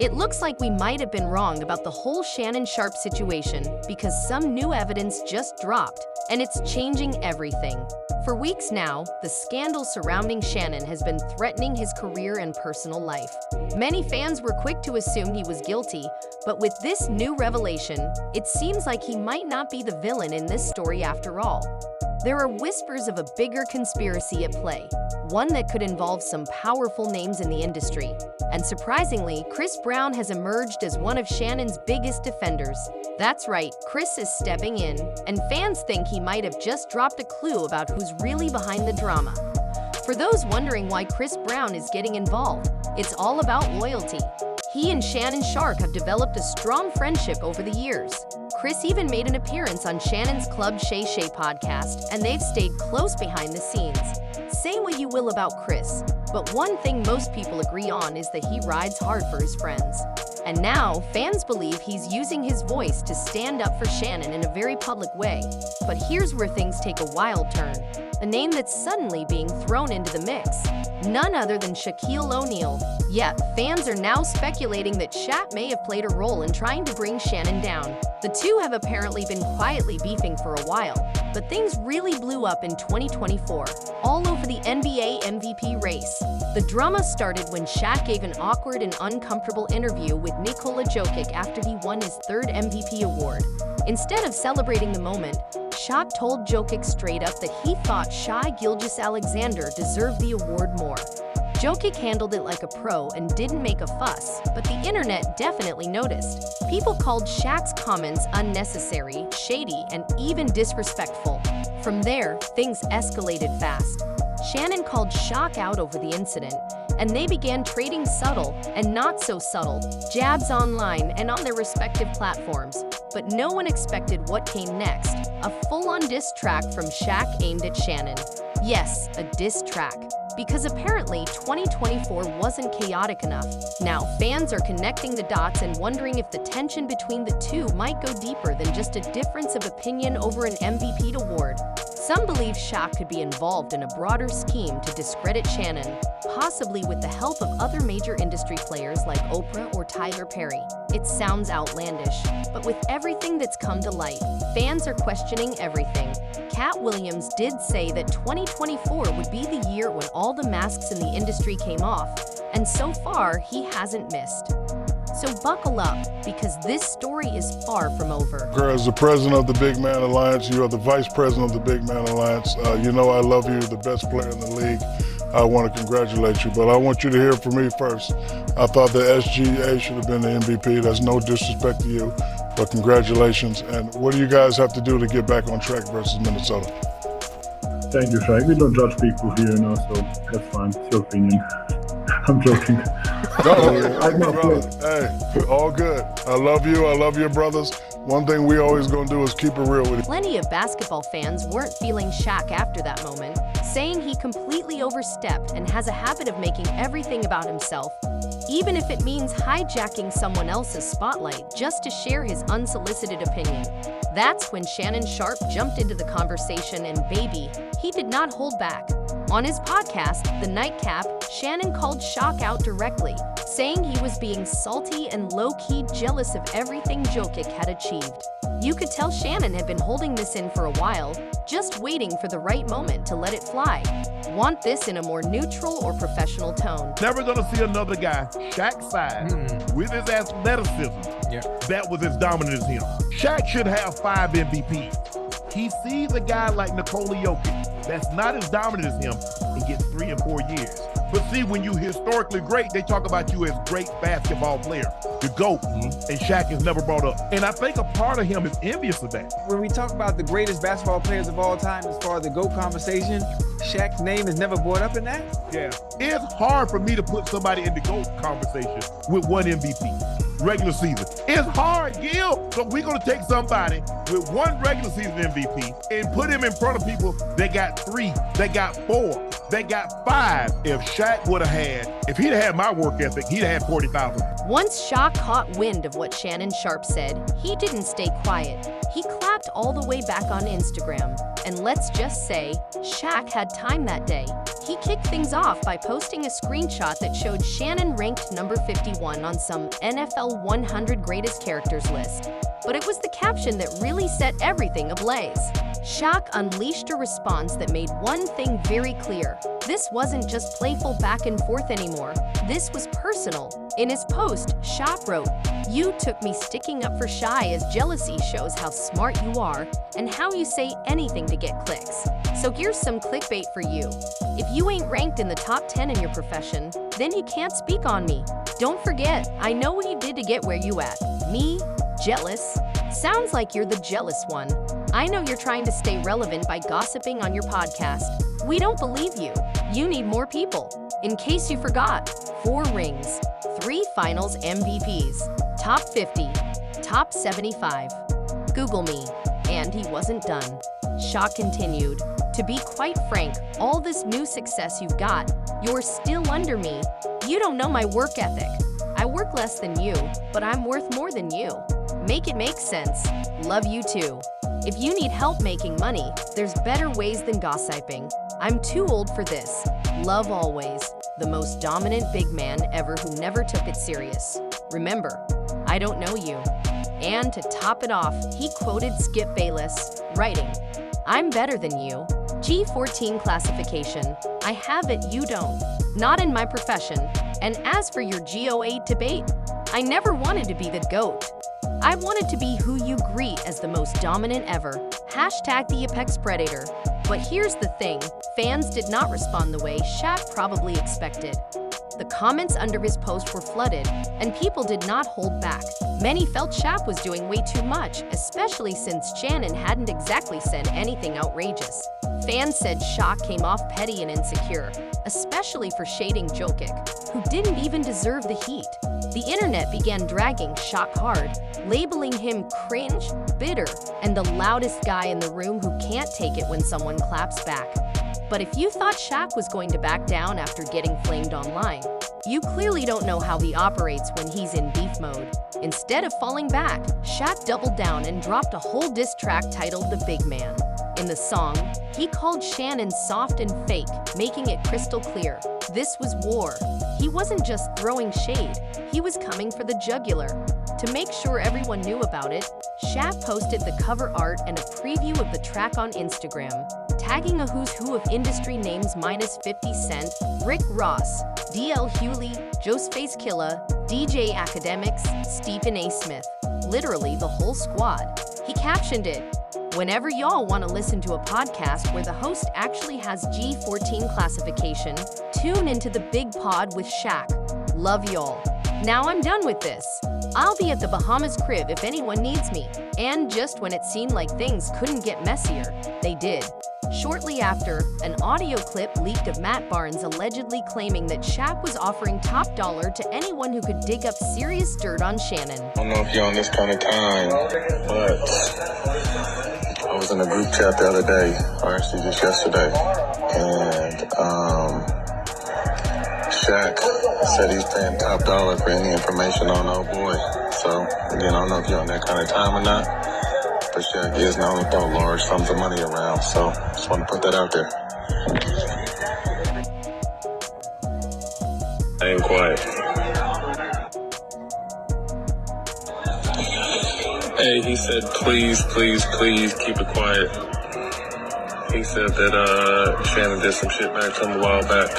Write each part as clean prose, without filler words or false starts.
It looks like we might have been wrong about the whole Shannon Sharpe situation because some new evidence just dropped, and it's changing everything. For weeks now, the scandal surrounding Shannon has been threatening his career and personal life. Many fans were quick to assume he was guilty, but with this new revelation, it seems like he might not be the villain in this story after all. There are whispers of a bigger conspiracy at play, one that could involve some powerful names in the industry. And surprisingly, Chris Brown has emerged as one of Shannon's biggest defenders. That's right, Chris is stepping in, and fans think he might have just dropped a clue about who's really behind the drama. For those wondering why Chris Brown is getting involved, it's all about loyalty. He and Shannon Sharpe have developed a strong friendship over the years. Chris even made an appearance on Shannon's Club Shay Shay podcast, and they've stayed close behind the scenes. Say what you will about Chris, but one thing most people agree on is that he rides hard for his friends. And now, fans believe he's using his voice to stand up for Shannon in a very public way. But here's where things take a wild turn. A name that's suddenly being thrown into the mix. None other than Shaquille O'Neal. Yeah, fans are now speculating that Shaq may have played a role in trying to bring Shannon down. The two have apparently been quietly beefing for a while, but things really blew up in 2024, all over the NBA MVP race. The drama started when Shaq gave an awkward and uncomfortable interview with Nikola Jokic after he won his third MVP award. Instead of celebrating the moment, Shaq told Jokic straight up that he thought Shai Gilgeous-Alexander deserved the award more. Jokic handled it like a pro and didn't make a fuss, but the internet definitely noticed. People called Shaq's comments unnecessary, shady, and even disrespectful. From there, things escalated fast. Shannon called Shaq out over the incident, and they began trading subtle and not so subtle jabs online and on their respective platforms. But no one expected what came next, a full-on diss track from Shaq aimed at Shannon. Yes, a diss track. Because apparently 2024 wasn't chaotic enough. Now, fans are connecting the dots and wondering if the tension between the two might go deeper than just a difference of opinion over an MVP award. Some believe Shaq could be involved in a broader scheme to discredit Shannon, possibly with the help of other major industry players like Oprah or Tyler Perry. It sounds outlandish, but with everything that's come to light, fans are questioning everything. Cat Williams did say that 2024 would be the year when all the masks in the industry came off, and so far, he hasn't missed. So buckle up, because this story is far from over. As the president of the Big Man Alliance, you are the vice president of the Big Man Alliance. You know I love you, the best player in the league. I want to congratulate you, but I want you to hear from me first. I thought the SGA should have been the MVP. That's no disrespect to you, but congratulations. And what do you guys have to do to get back on track versus Minnesota? Thank you, Shaq. We don't judge people here, so that's fine. It's your opinion. I'm joking. Hey, all good. I love you. I love your brothers. One thing we always gonna do is keep it real with you. Plenty of basketball fans weren't feeling Shaq after that moment, saying he completely overstepped and has a habit of making everything about himself, even if it means hijacking someone else's spotlight just to share his unsolicited opinion. That's when Shannon Sharpe jumped into the conversation, and baby, he did not hold back. On his podcast, The Nightcap, Shannon called Shaq out directly, saying he was being salty and low-key jealous of everything Jokic had achieved. You could tell Shannon had been holding this in for a while, just waiting for the right moment to let it fly. Want this in a more neutral or professional tone. Never gonna see another guy Shaq's size with his athleticism that was as dominant as him. Shaq should have 5 MVPs. He sees a guy like Nikola Jokic that's not as dominant as him and gets 3 and 4 years. But see, when you historically great, they talk about you as great basketball player, the GOAT, and Shaq is never brought up. And I think a part of him is envious of that. When we talk about the greatest basketball players of all time as far as the GOAT conversation, Shaq's name is never brought up in that? Yeah. It's hard for me to put somebody in the GOAT conversation with 1 MVP. Regular season. It's hard, Gil. So we're going to take somebody with 1 regular season MVP and put him in front of people that got 3, that got 4, that got 5. If Shaq would have had, if he'd had my work ethic, he'd have had 40,000. Once Shaq caught wind of what Shannon Sharpe said, he didn't stay quiet. He clapped all the way back on Instagram. And let's just say, Shaq had time that day. He kicked things off by posting a screenshot that showed Shannon ranked number 51 on some NFL 100 Greatest Characters list. But it was the caption that really set everything ablaze. Shaq unleashed a response that made one thing very clear. This wasn't just playful back and forth anymore. This was personal. In his post, Shaq wrote, "You took me sticking up for Shy as jealousy shows how smart you are and how you say anything to get clicks. So here's some clickbait for you. If you ain't ranked in the top 10 in your profession, then you can't speak on me. Don't forget, I know what you did to get where you at. Me? Jealous? Sounds like you're the jealous one. I know you're trying to stay relevant by gossiping on your podcast. We don't believe you. You need more people. In case you forgot, 4 rings, 3 finals MVPs, top 50, top 75. Google me." And he wasn't done. Shaq continued, "To be quite frank, all this new success you've got, you're still under me. You don't know my work ethic. I work less than you, but I'm worth more than you. Make it make sense. Love you too. If you need help making money, there's better ways than gossiping. I'm too old for this. Love always." The most dominant big man ever who never took it serious. Remember, I don't know you. And to top it off, he quoted Skip Bayless, writing, "I'm better than you. G14 classification. I have it, you don't. Not in my profession. And as for your GO8 debate, I never wanted to be the GOAT. I wanted to be who you greet as the most dominant ever. Hashtag the apex predator." But here's the thing, fans did not respond the way Shaq probably expected. The comments under his post were flooded, and people did not hold back. Many felt Shaq was doing way too much, especially since Shannon hadn't exactly said anything outrageous. Fans said Shaq came off petty and insecure, especially for shading Jokic, who didn't even deserve the heat. The internet began dragging Shaq hard, labeling him cringe, bitter, and the loudest guy in the room who can't take it when someone claps back. But if you thought Shaq was going to back down after getting flamed online, you clearly don't know how he operates when he's in beef mode. Instead of falling back, Shaq doubled down and dropped a whole diss track titled "The Big Man." In the song, he called Shannon soft and fake, making it crystal clear. This was war. He wasn't just throwing shade, he was coming for the jugular. To make sure everyone knew about it, Shaq posted the cover art and a preview of the track on Instagram, tagging a who's who of industry names minus 50 Cent, Rick Ross, DL Hewley, Ghostface Killah, DJ Academics, Stephen A. Smith, literally the whole squad. He captioned it, "Whenever y'all want to listen to a podcast where the host actually has G14 classification, tune into the Big Pod with Shaq. Love y'all. Now I'm done with this. I'll be at the Bahamas crib if anyone needs me." And just when it seemed like things couldn't get messier, they did. Shortly after, an audio clip leaked of Matt Barnes allegedly claiming that Shaq was offering top dollar to anyone who could dig up serious dirt on Shannon. I don't know if you're on this kind of time, but I was in a group chat the other day, or actually just yesterday, and Shaq said he's paying top dollar for any information on old boy. So, again, I don't know if you're on that kind of time or not, but Shaq is known to throw large sums of money around, so just want to put that out there. I ain't quiet. Hey, he said, please keep it quiet. He said that Shannon did some shit back to him a while back,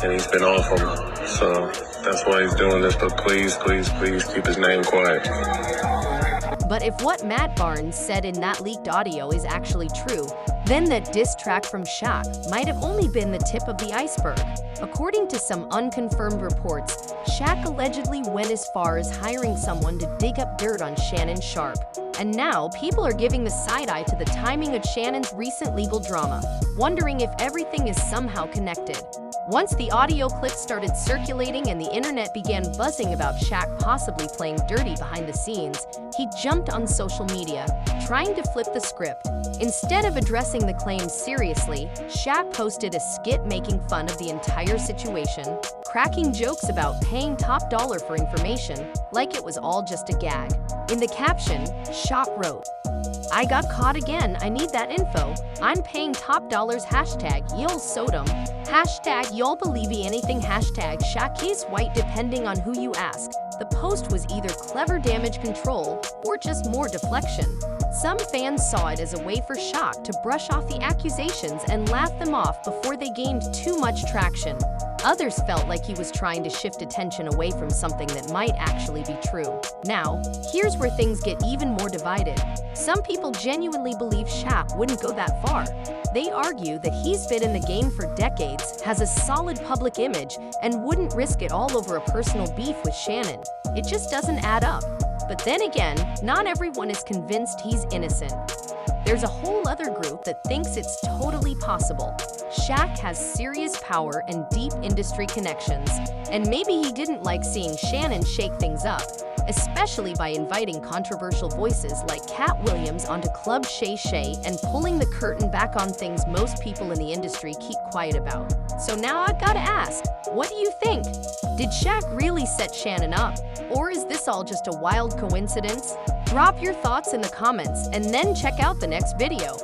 and he's been off him. So that's why he's doing this, but please keep his name quiet. But if what Matt Barnes said in that leaked audio is actually true, then that diss track from Shaq might have only been the tip of the iceberg. According to some unconfirmed reports, Shaq allegedly went as far as hiring someone to dig up dirt on Shannon Sharpe. And now people are giving the side-eye to the timing of Shannon's recent legal drama, wondering if everything is somehow connected. Once the audio clip started circulating and the internet began buzzing about Shaq possibly playing dirty behind the scenes, he jumped on social media, trying to flip the script. Instead of addressing the claims seriously, Shaq posted a skit making fun of the entire situation, cracking jokes about paying top dollar for information, like it was all just a gag. In the caption, Shaq wrote, I got caught again. I need that info. I'm paying top dollars. Hashtag Y'all Sodom. Hashtag Y'all believe anything. Hashtag Shaq White. Depending on who you ask, the post was either clever damage control or just more deflection. Some fans saw it as a way for Shaq to brush off the accusations and laugh them off before they gained too much traction. Others felt like he was trying to shift attention away from something that might actually be true. Now, here's where things get even more divided. Some people genuinely believe Shaq wouldn't go that far. They argue that he's been in the game for decades, has a solid public image, and wouldn't risk it all over a personal beef with Shannon. It just doesn't add up. But then again, not everyone is convinced he's innocent. There's a whole other group that thinks it's totally possible. Shaq has serious power and deep industry connections, and maybe he didn't like seeing Shannon shake things up, especially by inviting controversial voices like Cat Williams onto Club Shay Shay and pulling the curtain back on things most people in the industry keep quiet about. So now I've got to ask, what do you think? Did Shaq really set Shannon up? Or is this all just a wild coincidence? Drop your thoughts in the comments and then check out the next video.